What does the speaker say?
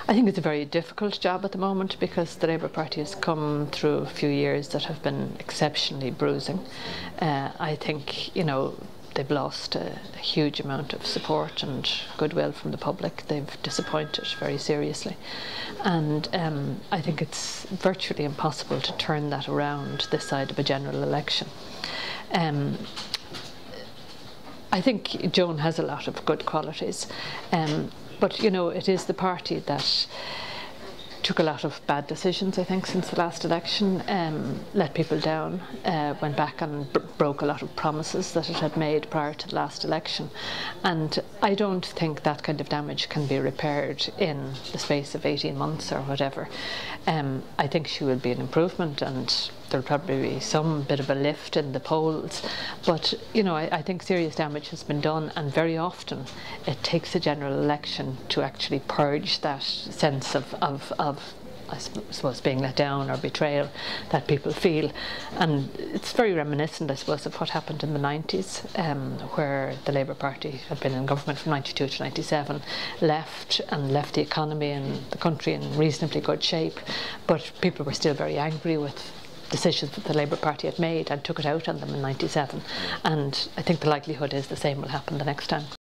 I think it's a very difficult job at the moment because the Labour Party has come through a few years that have been exceptionally bruising. I think, you know, they've lost a huge amount of support and goodwill from the public. They've disappointed very seriously. And I think it's virtually impossible to turn that around this side of a general election. I think Joan has a lot of good qualities, but you know, it is the party that took a lot of bad decisions, I think, since the last election, let people down, went back and broke a lot of promises that it had made prior to the last election. And I don't think that kind of damage can be repaired in the space of 18 months or whatever. I think she will be an improvement, and there'll probably be some bit of a lift in the polls, but you know, I think serious damage has been done, and very often it takes a general election to actually purge that sense of I suppose being let down or betrayal that people feel. And it's very reminiscent, I suppose, of what happened in the 90s, where the Labour Party had been in government from 92 to 97, left the economy and the country in reasonably good shape, but people were still very angry with decisions that the Labour Party had made and took it out on them in 97. And I think the likelihood is the same will happen the next time.